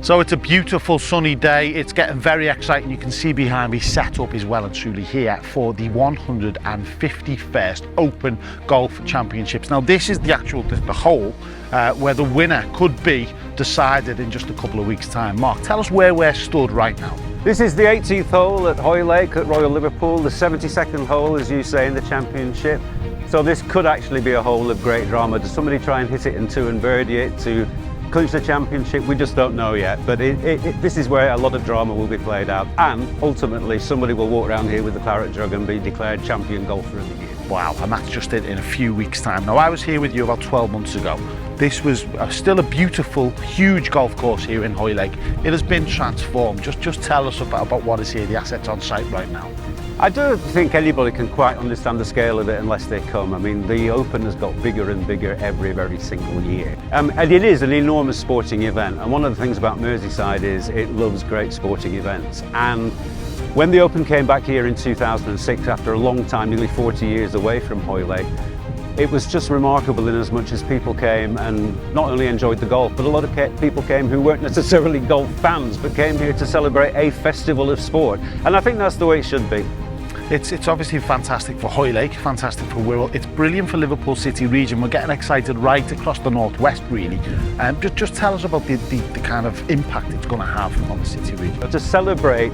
So it's a beautiful sunny day. It's getting very exciting. You can see behind me, setup is well and truly here for the 151st Open Golf Championships. Now this is the hole where the winner could be decided in just a couple of weeks' time. Mark, tell us where we're stood right now. This is the 18th hole at Hoylake at Royal Liverpool, the 72nd hole, as you say, in the championship. So this could actually be a hole of great drama. Does somebody try and hit it in two and birdie it to clinch the championship? We just don't know yet, but this is where a lot of drama will be played out, and ultimately somebody will walk around here with the claret jug and be declared champion golfer of the year. Wow, and that's just it in a few weeks' time. Now, I was here with you about 12 months ago. This was still a beautiful, huge golf course here in Hoylake. It has been transformed. Just tell us about what is here, the assets on site right now. I don't think anybody can quite understand the scale of it unless they come. I mean, the Open has got bigger and bigger every single year. And it is an enormous sporting event. And one of the things about Merseyside is it loves great sporting events. And when the Open came back here in 2006, after a long time, nearly 40 years away from Hoylake, it was just remarkable in as much as people came and not only enjoyed the golf, but a lot of people came who weren't necessarily golf fans, but came here to celebrate a festival of sport. And I think that's the way it should be. It's obviously fantastic for Hoylake, fantastic for Wirral. It's brilliant for Liverpool City Region. We're getting excited right across the northwest, really. Just tell us about the kind of impact it's going to have on the City Region. To celebrate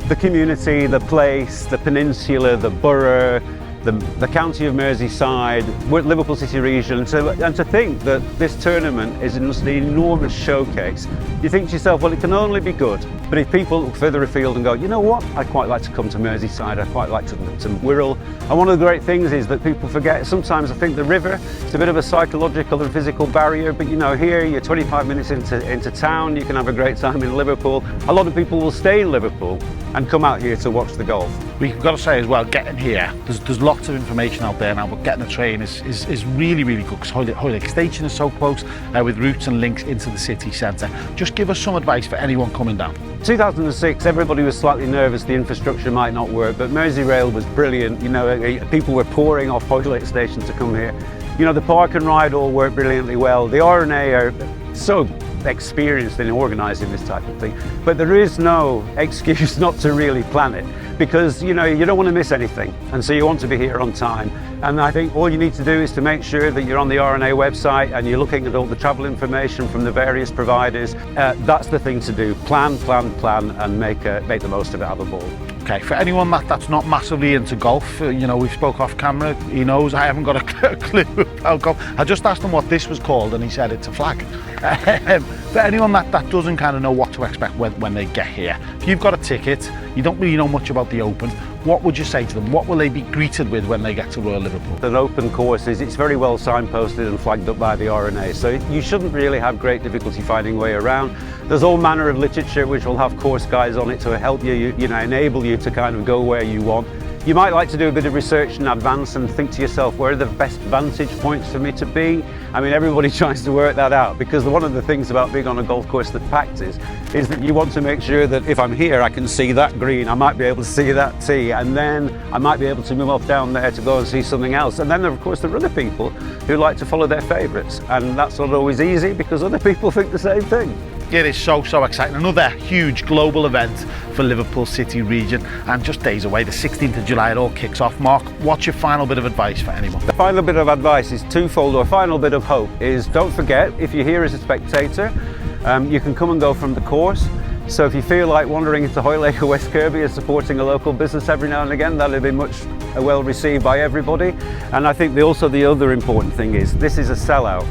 the community, the place, the peninsula, the borough, the county of Merseyside, Liverpool City Region, and to think that this tournament is just an enormous showcase. You think to yourself, well, it can only be good. But if people look further afield and go, you know what, I'd quite like to come to Merseyside, I'd quite like to Wirral. And one of the great things is that people forget, sometimes I think the river is a bit of a psychological and physical barrier, but you know, here you're 25 minutes into town, you can have a great time in Liverpool. A lot of people will stay in Liverpool and come out here to watch the golf. We've got to say as well, getting here, there's lots of information out there now, but getting a train is really good, because Hoylake Station is so close, with routes and links into the city centre. Just give us some advice for anyone coming down. 2006, everybody was slightly nervous the infrastructure might not work, but Merseyrail was brilliant. You know, people were pouring off Hoylake Station to come here. You know, the park and ride all worked brilliantly well. The R&A are so experienced in organising this type of thing, but there is no excuse not to really plan it, because you know, you don't want to miss anything, and so you want to be here on time. And I think all you need to do is to make sure that you're on the R&A website and you're looking at all the travel information from the various providers. That's the thing to do. Plan, and make the most of it, have a ball. Okay, for anyone that's not massively into golf, you know, we've spoke off camera, he knows I haven't got a clue about golf. I just asked him what this was called and he said it's a flag. For anyone that doesn't kind of know what to expect when they get here, if you've got a ticket, you don't really know much about the Open, what would you say to them? What will they be greeted with when they get to Royal Liverpool? An open course it's very well signposted and flagged up by the R&A, so you shouldn't really have great difficulty finding your way around. There's all manner of literature which will have course guides on it to help you know, enable you to kind of go where you want. You might like to do a bit of research in advance and think to yourself, where are the best vantage points for me to be? I mean, everybody tries to work that out, because one of the things about being on a golf course that packs is that you want to make sure that if I'm here, I can see that green, I might be able to see that tee, and then I might be able to move off down there to go and see something else. And then, of course, there are other people who like to follow their favourites, and that's not always easy because other people think the same thing. It is so exciting. Another huge global event for Liverpool City Region, and just days away, the 16th of July, it all kicks off. Mark, what's your final bit of advice for anyone? The final bit of advice is twofold, or final bit of hope is, don't forget, if you're here as a spectator, you can come and go from the course. So if you feel like wandering into Hoylake or West Kirby and supporting a local business every now and again, that'll be much well received by everybody. And I think also the other important thing is, this is a sellout.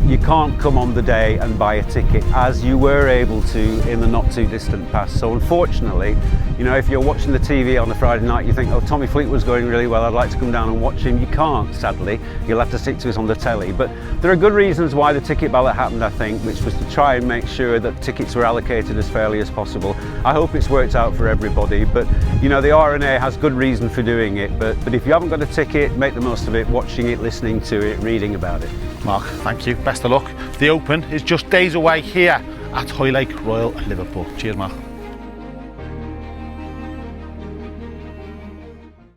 You can't come on the day and buy a ticket as you were able to in the not too distant past. So unfortunately, you know, if you're watching the TV on a Friday night, you think, oh, Tommy Fleetwood's going really well, I'd like to come down and watch him. You can't, sadly. You'll have to stick to it on the telly. But there are good reasons why the ticket ballot happened, I think, which was to try and make sure that tickets were allocated as fairly as possible. I hope it's worked out for everybody, but you know, the R&A has good reason for doing it. But if you haven't got a ticket, make the most of it, watching it, listening to it, reading about it. Mark, thank you. Best of luck. The Open is just days away here at Hoylake, Royal Liverpool. Cheers, Mark.